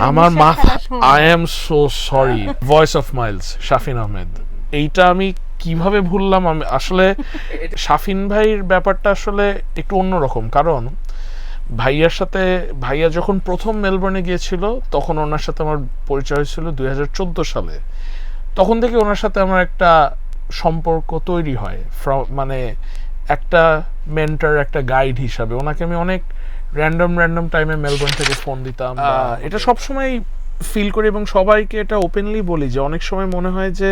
আমার মাথা I am so sorry voice of Miles Shafin Ahmed এইটা আমি কিভাবে ভুললাম আমি আসলে শাফিন ভাইয়ের ব্যাপারটা আসলে একটু অন্যরকম কারণ ভাইয়া যখন প্রথম মেলবোর্নে গিয়েছিল তখন ওনার সাথে আমার পরিচয় হয়েছিল 2014 সালে তখন থেকে ওনার সাথে আমার একটা সম্পর্ক তৈরি হয় মানে একটা মেন্টর একটা গাইড হিসাবে ওনাকে আমি অনেক র্যান্ডম টাইমে মেলবোর্ন থেকে ফোন দিতাম এটা সবসময় ফিল করি এবং সবাইকে এটা ওপেনলি বলি যে অনেক সময় মনে হয় যে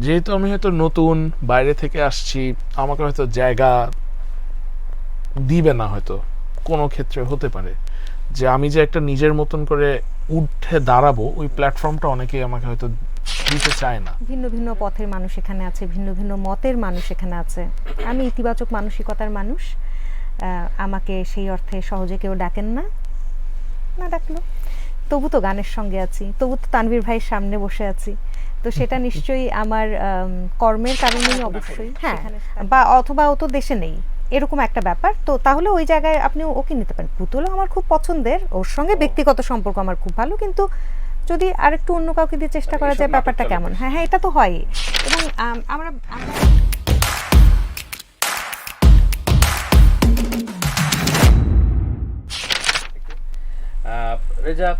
যেহেতু আমি হয়তো নতুন বাইরে থেকে আসছি আমাকে হয়তো জায়গা দিবে না হয়তো কোনো ক্ষেত্রে হতে পারে যে আমি যে একটা নিজের মতন করে উঠে দাঁড়াবো ওই প্ল্যাটফর্মটা অনেকেই আমাকে হয়তো দিতে চায় না। ভিন্ন ভিন্ন পথের মানুষ এখানে আছে, ভিন্ন ভিন্ন মতের মানুষ এখানে আছে। আমি ইতিবাচক মানসিকতার মানুষ, আমাকে সেই অর্থে সহজে কেউ ডাকেন না, না ডাকলো তবু তো গানের সঙ্গে আছি, তবু তো তানভীর ভাইয়ের সামনে বসে আছি, তো সেটা নিশ্চয়ই আমার কর্মের কারণেই অবশ্যই। হ্যাঁ, বা অথবা ও তো দেশে নেই এরকম একটা ব্যাপার, তো তাহলে ওই জায়গায় আপনি ওকে নিতে পারেন। পুতুলও আমার খুব পছন্দের, ওর সঙ্গে ব্যক্তিগত সম্পর্ক আমার খুব ভালো, কিন্তু যদি আরেকটু অন্য কাউকে দিয়ে চেষ্টা করা যায় ব্যাপারটা কেমন। হ্যাঁ হ্যাঁ, এটা তো হয়। এবং আমরা রেজা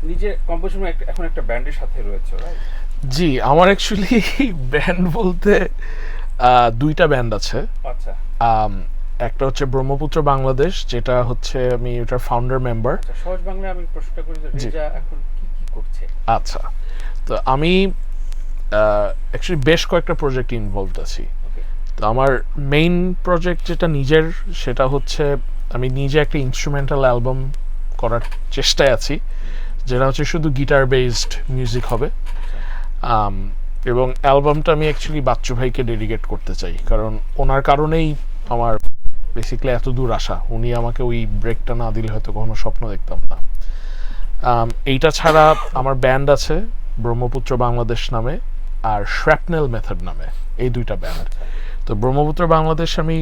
নিজে কম্পোজিশন এখন একটা ব্যান্ডের সাথে রয়েছে, রাইট? জি, আমার অ্যাকচুয়ালি ব্যান্ড বলতে দুইটা ব্যান্ড আছে। আচ্ছা, একটা হচ্ছে ব্রহ্মপুত্র বাংলাদেশ, যেটা হচ্ছে আমি ওটার ফাউন্ডার মেম্বার। সহজ বাংলায় আমি প্রশ্নটা করি যে রেজা এখন কি করছে? আচ্ছা, তো আমি অ্যাকচুয়ালি বেশ কয়েকটা প্রজেক্টে ইনভলভড আছি। তো আমার মেইন প্রজেক্ট যেটা নিজের, সেটা হচ্ছে আমি নিজে একটা ইনস্ট্রুমেন্টাল অ্যালবাম করার চেষ্টায় আছি, যেটা হচ্ছে শুধু গিটার বেসড মিউজিক হবে। এবং অ্যালবামটা আমি অ্যাকচুয়ালি বাচ্চু ভাইকে ডেডিকেট করতে চাই, কারণ ওনার কারণেই আমার বেসিক্যালি এত দূর আসা। উনি আমাকে ওই ব্রেকটা না দিলে হয়তো কখনো স্বপ্ন দেখতাম না। এইটা ছাড়া আমার ব্যান্ড আছে ব্রহ্মপুত্র বাংলাদেশ নামে আর শ্র্যাপনেল মেথড নামে, এই দুইটা ব্যান্ড। তো ব্রহ্মপুত্র বাংলাদেশ আমি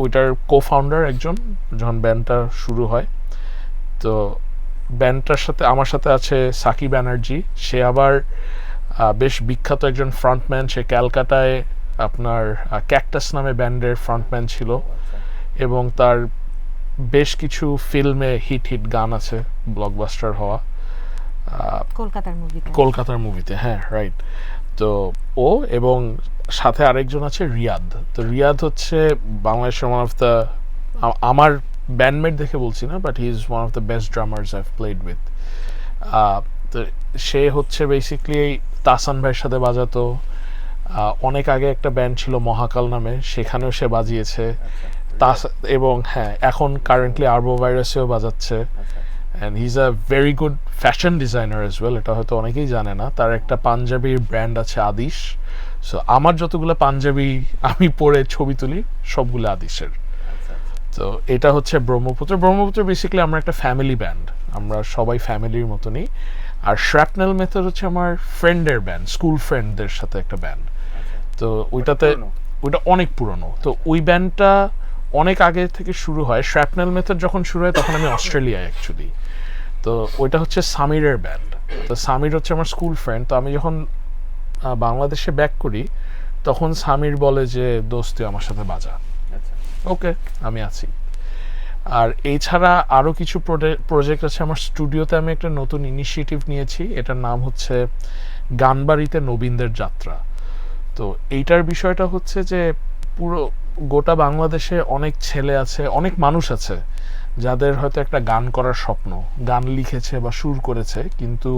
ওইটার কো ফাউন্ডার একজন, যখন ব্যান্ডটা শুরু হয়। তো ব্যান্ডটার সাথে আমার সাথে আছে সাকি ব্যানার্জি, সে আবার বেশ বিখ্যাত একজন ফ্রন্টম্যান। সে ক্যালকাটায় আপনার ক্যাকটাস নামে ব্যান্ডের ফ্রন্টম্যান ছিল এবং তার বেশ কিছু ফিল্মে হিট গান আছে, ব্লকবাস্টার হওয়া। কলকাতার মুভিতে, হ্যাঁ রাইট। তো ও এবং সাথে আরেকজন আছে রিয়াদ। তো রিয়াদ হচ্ছে বাংলাদেশের ওয়ান অফ দ্য, আমার ব্যান্ডমেট দেখে বলছি না, but he is one of the best drummers I have played with. তো সে হচ্ছে বেসিক্যালি তাসান ভাইয়ের সাথে বাজাতো। অনেক আগে একটা ব্যান্ড ছিল মহাকাল নামে, সেখানেও সে বাজিয়েছে। এবং হ্যাঁ, এখন কারেন্টলি আরবো ভাইরাসেও বাজাচ্ছে। And he is a very good fashion designer as well. এটা হয়তো অনেকেই জানে না, তার একটা পাঞ্জাবির ব্র্যান্ড আছে আদিশ। সো আমার যতগুলো পাঞ্জাবি আমি পরে ছবি তুলি সবগুলো আদিশের। তো এটা হচ্ছে ব্রহ্মপুত্র বেসিক্যালি আমরা একটা ফ্যামিলি ব্যান্ড, আমরা সবাই ফ্যামিলির মতনই। আর শ্র্যাপনেল মেথড হচ্ছে আমার ফ্রেন্ডের ব্যান্ড, স্কুল ফ্রেন্ডদের সাথে একটা ব্যান্ড। তো ওইটা অনেক পুরনো। তো ওই ব্যান্ডটা অনেক আগে থেকে শুরু হয়। শ্র্যাপনেল মেথড যখন শুরু হয় তখন আমি অস্ট্রেলিয়ায় অ্যাকচুয়ালি। তো ওইটা হচ্ছে সামিরের ব্যান্ড। তো সামির হচ্ছে আমার স্কুল ফ্রেন্ড। তো আমি যখন বাংলাদেশে ব্যাক করি তখন সামির বলে যে দোস্ত তুই আমার সাথে বাজা। ওকে, আমি আছি। আর এছাড়া আরও কিছু প্রজেক্ট আছে আমার স্টুডিওতে। আমি একটা নতুন ইনিশিয়েটিভ নিয়েছি, এটার নাম হচ্ছে গানবাড়িতে নবীনদের যাত্রা। তো এইটার বিষয়টা হচ্ছে যে পুরো গোটা বাংলাদেশে অনেক ছেলে আছে, অনেক মানুষ আছে যাদের হয়তো একটা গান করার স্বপ্ন, গান লিখেছে বা সুর করেছে, কিন্তু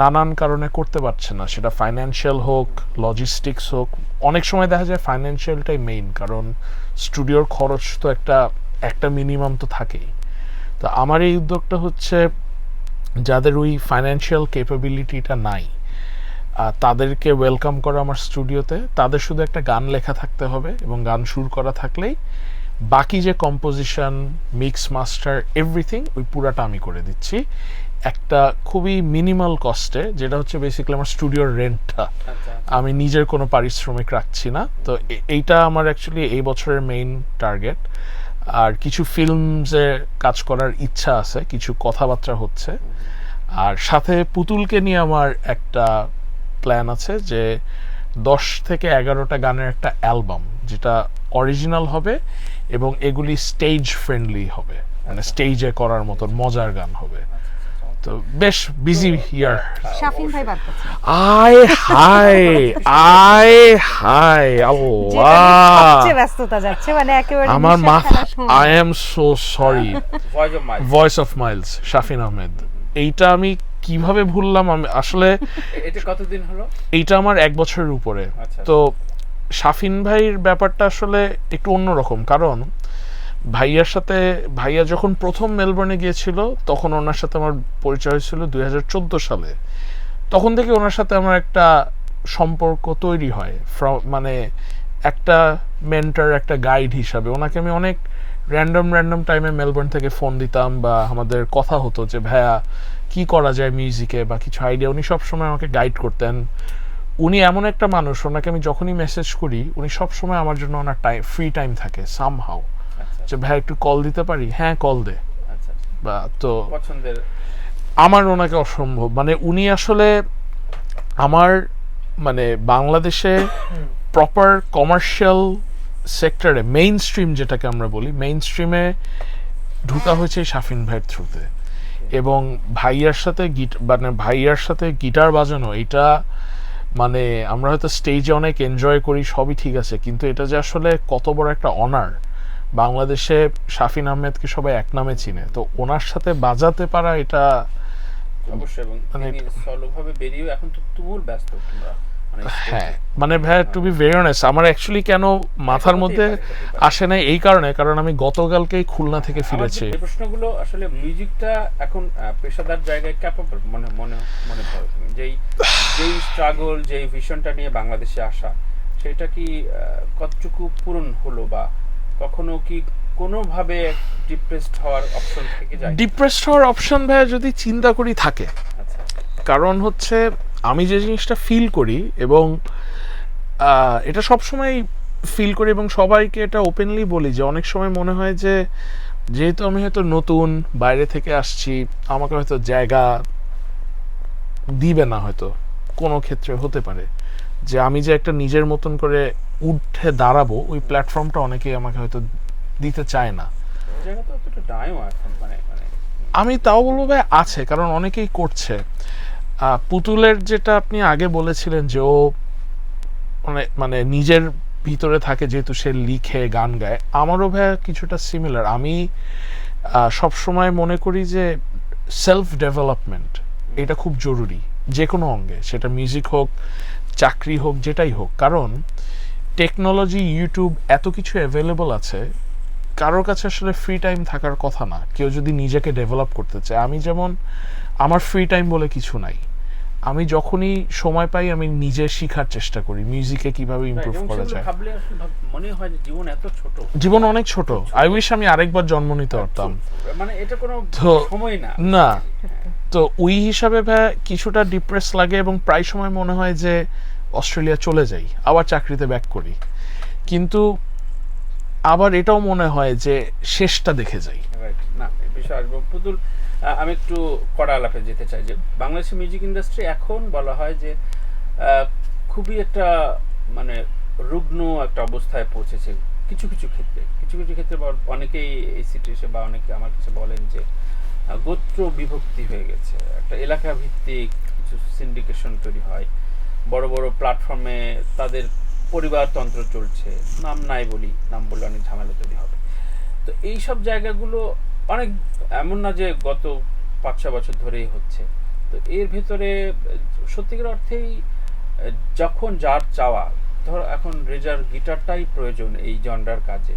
নানান কারণে করতে পারছে না। সেটা ফাইন্যান্সিয়াল হোক, লজিস্টিক্স হোক। অনেক সময় দেখা যায় ফাইন্যান্সিয়ালটাই মেইন, কারণ স্টুডিওর খরচ তো একটা মিনিমাম তো থাকেই। তো আমার এই উদ্যোগটা হচ্ছে যাদের ওই ফাইন্যান্সিয়াল ক্যাপাবিলিটিটা নাই তাদেরকে ওয়েলকাম করা আমার স্টুডিওতে। তাদের শুধু একটা গান লেখা থাকতে হবে এবং গান সুর করা থাকলেই বাকি যে কম্পোজিশন, মিক্স, মাস্টার, এভরিথিং ওই পুরাটা আমি করে দিচ্ছি একটা খুবই মিনিমাল কস্টে, যেটা হচ্ছে বেসিক্যালি আমার স্টুডিওর রেন্টটা। আমি নিজের কোনো পারিশ্রমিক রাখছি না। তো এইটা আমার অ্যাকচুয়ালি এই বছরের মেইন টার্গেট। আর কিছু ফিল্মসে কাজ করার ইচ্ছা আছে, কিছু কথাবার্তা হচ্ছে। আর সাথে পুতুলকে নিয়ে আমার একটা প্ল্যান আছে যে 10 থেকে 11টা গানের একটা অ্যালবাম, যেটা অরিজিনাল হবে এবং এগুলি স্টেজ ফ্রেন্ডলি হবে, মানে স্টেজে করার মতন মজার গান হবে। তো বেশ বিজি ইয়ার। শাফিন ভাই বাদ পাচ্ছে আল্লাহ, সবচেয়ে ব্যস্ততা যাচ্ছে, মানে একেবারে আমার নিঃশ্বাস মাথা, ফেলার সময়। I am so sorry. Voice of my voice of Miles, Shafin Ahmed, এইটা আমি কিভাবে ভুললাম? আমি আসলে এটা কতদিন হলো? এইটা আমার 1 বছরের উপরে। আচ্ছা। তো শাফিন ভাইয়ের ব্যাপারটা আসলে একটু অন্যরকম, কারণ ভাইয়া যখন প্রথম মেলবোর্নে গিয়েছিল তখন ওনার সাথে আমার পরিচয় হয়েছিল 2014 সালে। তখন থেকে ওনার সাথে আমার একটা সম্পর্ক তৈরি হয়, মানে একটা মেন্টর, একটা গাইড হিসাবে। ওনাকে আমি অনেক র্যান্ডম টাইমে মেলবোর্ন থেকে ফোন দিতাম বা আমাদের কথা হতো যে ভাইয়া কি করা যায় মিউজিকে বা কিছু আইডিয়া। উনি সবসময় আমাকে গাইড করতেন। উনি এমন একটা মানুষ, ওনাকে আমি যখনই মেসেজ করি উনি সবসময় আমার জন্য ওনার ফ্রি টাইম থাকে সামহাউ, যে ভাই একটু কল দিতে পারি, হ্যাঁ কল দে। আচ্ছা। বা তো পছন্দের আমার ওনাকে অসম্ভব, মানে উনি আসলে আমার, মানে বাংলাদেশে প্রপার কমার্শিয়াল সেক্টরে মেইন স্ট্রিম যেটাকে আমরা বলি, মেইন স্ট্রিমে ঢুকা হয়েছে শাফিন ভাইয়ের থ্রুতে। এবং ভাইয়ার সাথে গিটার বাজানো, এটা মানে আমরা হয়তো স্টেজে অনেক এনজয় করি, সবই ঠিক আছে, কিন্তু এটা যে আসলে কত বড় একটা অনার। বাংলাদেশে শাফিন আহমেদকে সবাই এক নামে চিনে, তো ওনার সাথে বাজাতে পারা এটা অবশ্যই। এবং মানে তিনি সলোভাবে বেরিয়েও এখন তো তুমুল ব্যস্ত তোমরা, মানে হ্যাঁ, মানে ভাই টু বি ভেরি অনেস্ট, আমার অ্যাকচুয়ালি কেন মাথার মধ্যে আসে না এই কারণে, কারণ আমি গতকালকেই খুলনা থেকে ফিরেছি। এই প্রশ্নগুলো আসলে মিউজিকটা এখন পেশাদার জায়গায় ক্যাপেবল মনে মনে মনে করো তুমি, যেই স্ট্রাগল, যেই ভিশনটা নিয়ে বাংলাদেশে আসা, সেটা কি কতটুকু পূরণ হলো, বা কখনো কি কোনোভাবে ডিপ্রেসড হওয়ার অপশন থেকে যায়? ডিপ্রেসড হওয়ার অপশন ভাইয়া যদি চিন্তা করি থাকে, আচ্ছা। কারণ হচ্ছে আমি যে জিনিসটা ফিল করি এবং এটা সবসময় ফিল করি এবং সবাইকে এটা ওপেনলি বলি, যে অনেক সময় মনে হয় যে যেহেতু আমি হয়তো নতুন, বাইরে থেকে আসছি, আমাকে হয়তো জায়গা দিবে না, হয়তো কোনো ক্ষেত্রে হতে পারে যে আমি যে একটা নিজের মতন করে উঠে দাঁড়াবো, ওই প্ল্যাটফর্মটা অনেকেই আমাকে হয়তো দিতে চায় না। জায়গা তো অতটা নাইও এখন, মানে আমি তাও বলবো ভাই আছে, কারণ অনেকেই করছে। পুতুলের যেটা আপনি আগে বলেছিলেন যে ও মানে নিজের ভিতরে থাকে, যেহেতু সে লিখে গান গায়, আমারও ভাইয়া কিছুটা সিমিলার। আমি সবসময় মনে করি যে সেলফ ডেভেলপমেন্ট এটা খুব জরুরি যে কোনো অঙ্গে, সেটা মিউজিক হোক, চাকরি হোক, যেটাই হোক। কারণ টেকনোলজি, ইউটিউব, এত কিছু অ্যাভেলেবল আছে, কারোর কাছে আসলে ফ্রি টাইম থাকার কথা না কেউ যদি নিজেকে ডেভেলপ করতে চায়। আমি যেমন, আমার ফ্রি টাইম বলে কিছু নাই, আমি যখনই সময় পাই আমি নিজে শেখার চেষ্টা করি মিউজিকে কিভাবে ইমপ্রুভ করা যায়। ভাবলে আসলে মনে হয় যে জীবন এত ছোট, জীবন অনেক ছোট। আই উইশ আমি আরেকবার জন্ম নিতে পারতাম, মানে এটা কোনো সময় না না। তো ওই হিসাবে ভাই কিছুটা ডিপ্রেস লাগে এবং প্রায় সময় মনে হয় যে অস্ট্রেলিয়া চলে যাই, আবার চাকরিতে ব্যাক করি, কিন্তু আবার এটাও মনে হয় যে শেষটা দেখে যাই। না, এই বিষয়ে আসবো। পুতুল, আমি একটু কড়া আলাপে যেতে চাই যে বাংলাদেশের মিউজিক ইন্ডাস্ট্রি এখন বলা হয় যে খুবই একটা মানে রুগ্ন একটা অবস্থায় পৌঁছেছে কিছু কিছু ক্ষেত্রে অনেকেই এই সিটুয়েশন বা অনেকে আমার কাছে বলেন যে গোত্র বিভক্তি হয়ে গেছে, একটা এলাকা ভিত্তিক কিছু সিন্ডিকেশন তৈরি হয়, বড় বড় প্ল্যাটফর্মে তাদের পরিবারতন্ত্র চলছে, নাম নাই বলি, নাম বললে অনেক ঝামেলা তৈরি হবে। তো এইসব জায়গাগুলো অনেক, এমন না যে গত 5-6 বছর ধরেই হচ্ছে। তো এর ভেতরে সত্যিকার অর্থেই যখন যার চাওয়া, ধর এখন রেজার গিটারটাই প্রয়োজন এই জনরার কাজে,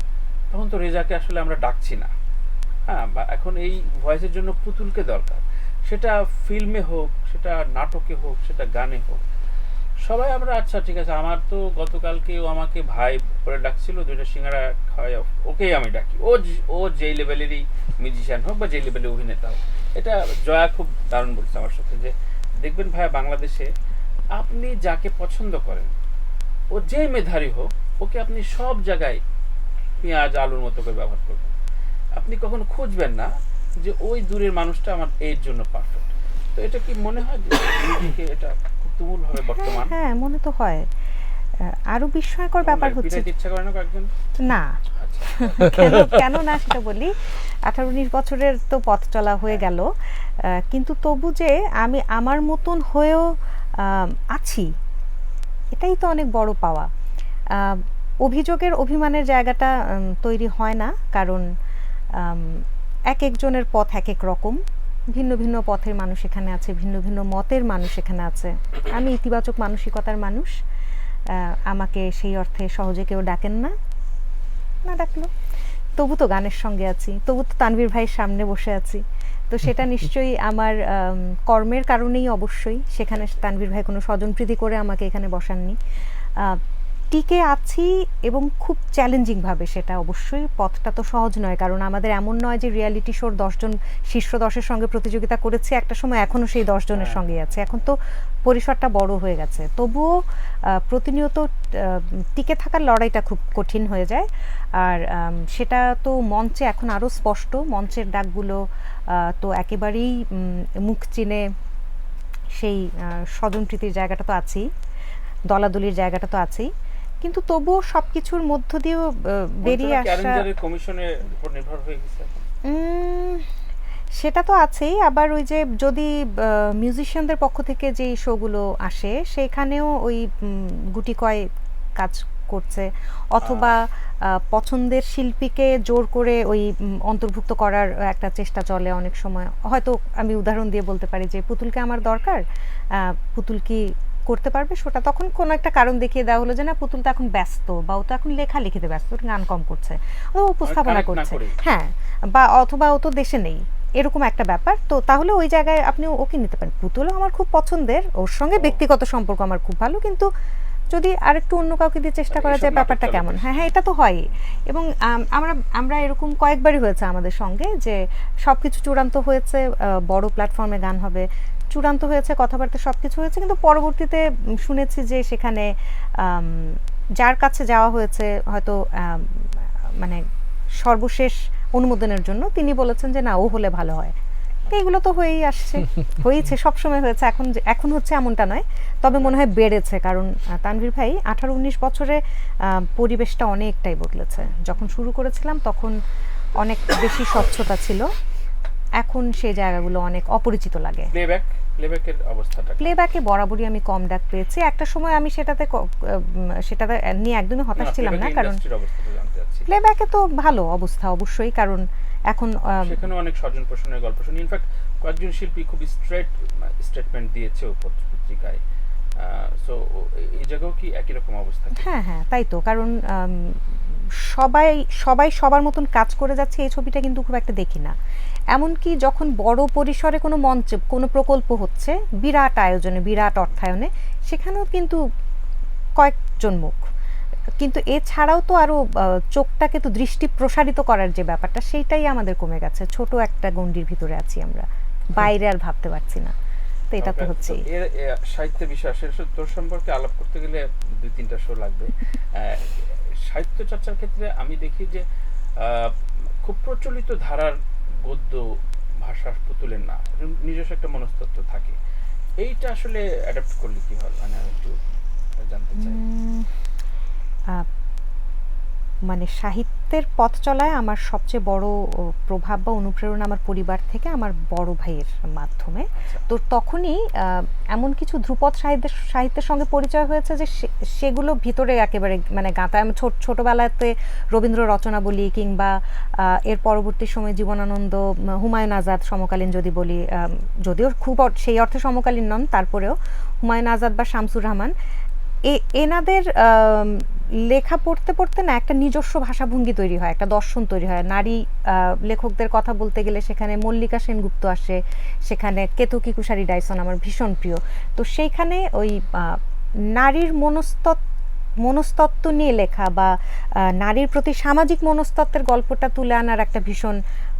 তখন তো রেজাকে আসলে আমরা ডাকছি না, হ্যাঁ, বা এখন এই ভয়েসের জন্য পুতুলকে দরকার, সেটা ফিল্মে হোক, সেটা নাটকে হোক, সেটা গানে হোক, সবাই আমরা আচ্ছা ঠিক আছে, আমার তো গতকালকেও আমাকে ভাই করে ডাকছিল, 2টা সিঙ্গারা খাওয়াই, ওকেই আমি ডাকি, ও যেই লেভেলেরই মিউজিশিয়ান হোক বা যেই লেভেলের অভিনেতা হোক। এটা জয়া খুব দারুণ বলছে আমার সাথে, যে দেখবেন ভাই বাংলাদেশে আপনি যাকে পছন্দ করেন, ও যেই মেধারী হোক, ওকে আপনি সব জায়গায় পেঁয়াজ আলুর মতো করে ব্যবহার করবেন, আপনি কখনো খুঁজবেন না যে ওই দূরের মানুষটা আমার এর জন্য পারফেক্ট। তো এটা কি মনে হয় যে মিউজিকে এটা খুব তুমুল হবে বর্তমান? হ্যাঁ, মনে তো হয়। আরো বিস্ময়কর ব্যাপার হচ্ছে পিটাইতে ইচ্ছা করে না কয়েকজন? না, আচ্ছা। কেন কেন না সেটা বলি। 18-19 বছরের তো পথ চলা হয়ে গেল, কিন্তু তবু যে আমি আমার মতন হয়েও আছি, এটাই তো অনেক বড় পাওয়া। অভিযোগের অভিমানের জায়গাটা তৈরি হয় না, কারণ এক একজনের পথ এক এক রকম। ভিন্ন ভিন্ন পথের মানুষ এখানে আছে, ভিন্ন ভিন্ন মতের মানুষ এখানে আছে। আমি ইতিবাচক মানসিকতার মানুষ, আমাকে সেই অর্থে সহজে কেউ ডাকেন না, না ডাকলো। তবু তো গানের সঙ্গে আছি, তবু তো তানভীর ভাইয়ের সামনে বসে আছি। তো সেটা নিশ্চয়ই আমার কর্মের কারণেই অবশ্যই। সেখানে তানভীর ভাই কোনো স্বজনপ্রীতি করে আমাকে এখানে বসাননি। টিকে আছি এবং খুব চ্যালেঞ্জিংভাবে, সেটা অবশ্যই। পথটা তো সহজ নয়, কারণ আমাদের এমন নয় যে রিয়ালিটি শোর 10 জন শীর্ষ 10-এর সঙ্গে প্রতিযোগিতা করেছে একটা সময়, এখনও সেই 10 জনের সঙ্গেই আছে। এখন তো পরিসরটা বড় হয়ে গেছে, তবুও প্রতিনিয়ত টিকে থাকার লড়াইটা খুব কঠিন হয়ে যায়। আর সেটা তো মঞ্চে এখন আরও স্পষ্ট। মঞ্চের ডাকগুলো তো একেবারেই মুখ চিনে, সেই স্বজনপ্রীতির জায়গাটা তো আছেই, দলাদলির জায়গাটা তো আছেই, কিন্তু তবুও সবকিছুর মধ্য দিয়েও বেরিয়ে আসা কমিশনের উপর নির্ভর হয়ে গেছে এখন। সেটা তো আছেই। আবার ওই যে যদি মিউজিশিয়ানদের পক্ষ থেকে যেই শোগুলো আসে সেখানেও ওই গুটি কয় কাজ করছে, অথবা পছন্দের শিল্পীকে জোর করে ওই অন্তর্ভুক্ত করার একটা চেষ্টা চলে অনেক সময়। হয়তো আমি উদাহরণ দিয়ে বলতে পারি যে পুতুলকে আমার দরকার, পুতুল কি করতে পারবে সেটা, তখন কোনো একটা কারণ দেখিয়ে দেওয়া হলো যে না, পুতুল তো এখন ব্যস্ত, বা ও তো এখন লেখালেখিতে ব্যস্ত, গান কম করছে, ও উপস্থাপনা করছে, হ্যাঁ, বা অথবা ও তো দেশে নেই, এরকম একটা ব্যাপার। তো তাহলে ওই জায়গায় আপনি ওকে নিতে পারেন। পুতুলও আমার খুব পছন্দের, ওর সঙ্গে ব্যক্তিগত সম্পর্ক আমার খুব ভালো, কিন্তু যদি আরেকটু অন্য কাউকে দিয়ে চেষ্টা করা যায় ব্যাপারটা কেমন। হ্যাঁ হ্যাঁ, এটা তো হয়ই। এবং আমরা এরকম কয়েকবারই হয়েছে আমাদের সঙ্গে যে সব কিছু চূড়ান্ত হয়েছে, বড় প্ল্যাটফর্মে গান হবে, চূড়ান্ত হয়েছে, কথাবার্তা সব কিছু হয়েছে, কিন্তু পরবর্তীতে শুনেছি যে সেখানে যার কাছে যাওয়া হয়েছে হয়তো মানে সর্বশেষ অনুমোদনের জন্য, তিনি বলেছেন যে না, ও হলে ভালো হয়। এইগুলো তো হয়েই আসছে, হয়েছে, সবসময় হয়েছে। এখন হচ্ছে এমনটা নয়, তবে মনে হয় বেড়েছে, কারণ তানভীর ভাই 18-19 বছরে পরিবেশটা অনেকটাই বদলেছে। যখন শুরু করেছিলাম তখন অনেক বেশি স্বচ্ছতা ছিল, এখন সেই জায়গাগুলো অনেক অপরিচিত লাগে। প্লেব্যাকের অবস্থাটা, প্লেব্যাকে বরাবরই আমি কম ডাক পেয়েছি। একটা সময় আমি সেটাতে নিয়ে একদমই হতাশ ছিলাম না, কারণ প্লেব্যাকে তো ভালো অবস্থা অবশ্যই, কারণ এখন সেখানে অনেক স্বজন পোষণের গল্প শুনি। ইনফ্যাক্ট কয়েকজন শিল্পী খুব স্টেটমেন্ট দিয়েছে পত্রিকায়। সো এই জায়গাও কি একই রকম অবস্থা? হ্যাঁ হ্যাঁ, তাই তো। কারণ সবাই সবার মতন কাজ করে যাচ্ছে, এই ছবিটা কিন্তু খুব একটা দেখি না। এমনকি যখন বড় পরিসরে কোনো মঞ্চে কোনো প্রকল্প হচ্ছে, বিরাট আয়োজনে, বিরাট অর্থায়নে, সেখানেও কিন্তু কয়েকজন মুখ, কিন্তু এছাড়াও তো আরও চোখটাকে তো দৃষ্টি প্রসারিত করার যে ব্যাপারটা, সেইটাই আমাদের কমে গেছে। ছোট একটা গণ্ডির ভিতরে আছি আমরা, বাইরে আর ভাবতে পারছি না। তো এটা তো হচ্ছেই। সাহিত্যের বিষয় আসলে তোর সম্পর্কে আলাপ করতে গেলে 2-3টা শো লাগবে। সাহিত্য চর্চার ক্ষেত্রে আমি দেখি যে খুব প্রচলিত ধারার গদ্য ভাষা পুতুলের না, নিজস্ব একটা মনস্তত্ত্ব থাকে। এইটা আসলে অ্যাডাপ্ট করলে কি হয়, মানে আমি একটু জানতে চাই। মানে সাহিত্যের পথ চলায় আমার সবচেয়ে বড় প্রভাব বা অনুপ্রেরণা আমার পরিবার থেকে, আমার বড় ভাইয়ের মাধ্যমে। তো তখনই এমন কিছু ধ্রুপদ সাহিত্যের সঙ্গে পরিচয় হয়েছে যে সেগুলো ভিতরে একেবারে মানে গাঁথা। আমি ছোটবেলাতে রবীন্দ্র রচনা বলি, কিংবা এর পরবর্তী সময়ে জীবনানন্দ, হুমায়ুন আজাদ সমকালীন যদি বলি, যদিও খুব সেই অর্থে সমকালীন নন, তারপরেও হুমায়ুন আজাদ বা শামসুর রহমান, এনাদের লেখা পড়তে পড়তে না একটা নিজস্ব ভাষাভঙ্গি তৈরি হয়, একটা দর্শন তৈরি হয়। নারী লেখকদের কথা বলতে গেলে সেখানে মল্লিকা সেনগুপ্ত আসে, সেখানে কেতকী কুশারী ডাইসন আমার ভীষণ প্রিয়। তো সেইখানে ওই নারীর মনস্তত্ত্ব নিয়ে লেখা বা নারীর প্রতি সামাজিক মনস্তত্ত্বের গল্পটা তুলে আনার একটা ভীষণ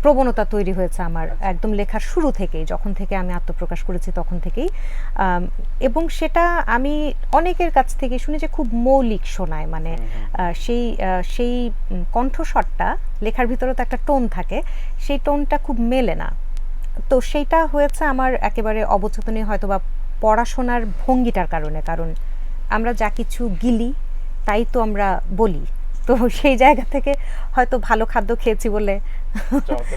প্রবণতা তৈরি হয়েছে আমার একদম লেখার শুরু থেকেই, যখন থেকে আমি আত্মপ্রকাশ করেছি তখন থেকেই। এবং সেটা আমি অনেকের কাছ থেকে শুনি যে খুব মৌলিক শোনায়, মানে সেই কণ্ঠস্বরটা, লেখার ভিতরে তো একটা টোন থাকে, সেই টোনটা খুব মেলে না। তো সেইটা হয়েছে আমার একেবারে অবচেতনে, হয়তো বা পড়াশোনার ভঙ্গিটার কারণে, কারণ আমরা যা কিছু গিলি তাই তো আমরা বলি। তো সেই জায়গা থেকে হয়তো ভালো খাদ্য খেয়েছি বলে।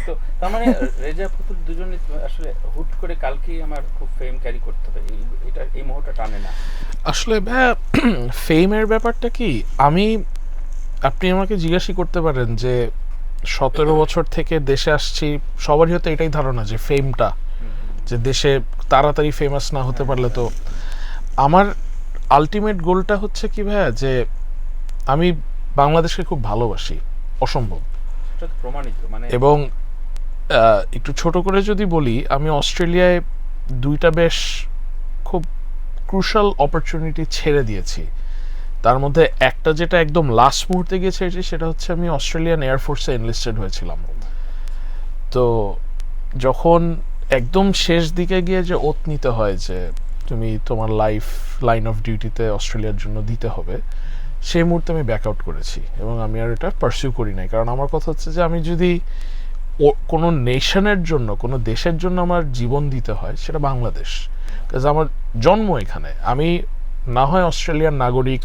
তো তার মানে রেজা পুতুল দুজনে আসলে হুট করে কালকেই আমার খুব ফেম ক্যারি করতে হবে, এটা এই মুহূর্তটা টানে না আসলে ফেমের ব্যাপারটা কি, আপনি আমাকে জিজ্ঞাসা করতে পারেন যে 17 বছর থেকে দেশে আসছি, সবারই হয়তো এটাই ধারণা যে ফেমটা, যে দেশে তাড়াতাড়ি ফেমাস না হতে পারলে তো। আমার আলটিমেট গোলটা হচ্ছে কি ভাইয়া, যে আমি বাংলাদেশকে খুব ভালোবাসি, অসম্ভব। সেটা তো প্রমাণিত, মানে এবং একটু ছোট করে যদি বলি, আমি অস্ট্রেলিয়ায় 2টা বেশ খুব ক্রুশাল অপরচুনিটি ছেড়ে দিয়েছি। তার মধ্যে একটা যেটা একদম লাস্ট মুহূর্তে গিয়ে ছেড়েছি, সেটা হচ্ছে আমি অস্ট্রেলিয়ান এয়ারফোর্সে এনলিস্টেড হয়েছিলাম। তো যখন একদম শেষ দিকে গিয়ে যে ওত নিতে হয় যে তুমি তোমার লাইন অফ ডিউটিতে অস্ট্রেলিয়ার জন্য দিতে হবে, সেই মুহূর্তে আমি ব্যাক আউট করেছি এবং আমি আর এটা পারসিউ করি নাই। কারণ আমার কথা হচ্ছে যে আমি যদি কোনো নেশনের জন্য, কোনো দেশের জন্য আমার জীবন দিতে হয়, সেটা বাংলাদেশ। কারণ আমার জন্ম এখানে, আমি না হয় অস্ট্রেলিয়ান নাগরিক,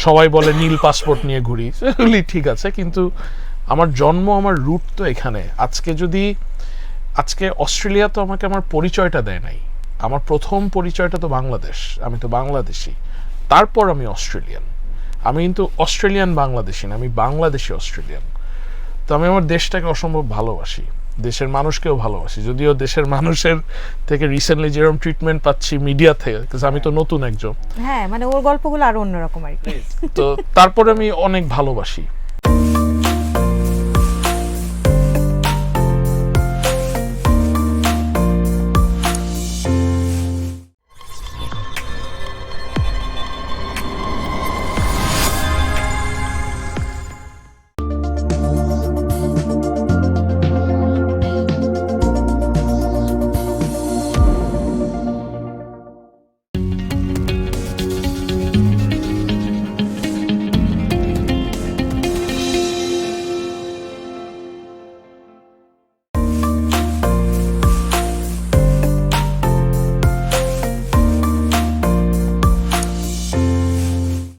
সবাই বলে নীল পাসপোর্ট নিয়ে ঘুরি, সেগুলি ঠিক আছে, কিন্তু আমার জন্ম, আমার রুট তো এখানে। আজকে অস্ট্রেলিয়া তো আমাকে আমার পরিচয়টা দেয় নাই, আমার প্রথম পরিচয়টা তো বাংলাদেশ, আমি তো বাংলাদেশি, তারপর আমি অস্ট্রেলিয়ান। আমি কিন্তু অস্ট্রেলিয়ান বাংলাদেশি না, আমি বাংলাদেশি অস্ট্রেলিয়ান। তো আমি আমার দেশটাকে অসম্ভব ভালোবাসি, দেশের মানুষকেও ভালোবাসি, যদিও দেশের মানুষের থেকে রিসেন্টলি যেরকম ট্রিটমেন্ট পাচ্ছি মিডিয়া থেকে, আমি তো নতুন একজন। হ্যাঁ, মানে ওর গল্পগুলো আরো অন্যরকম আর কি। তো তারপরে আমি অনেক ভালোবাসি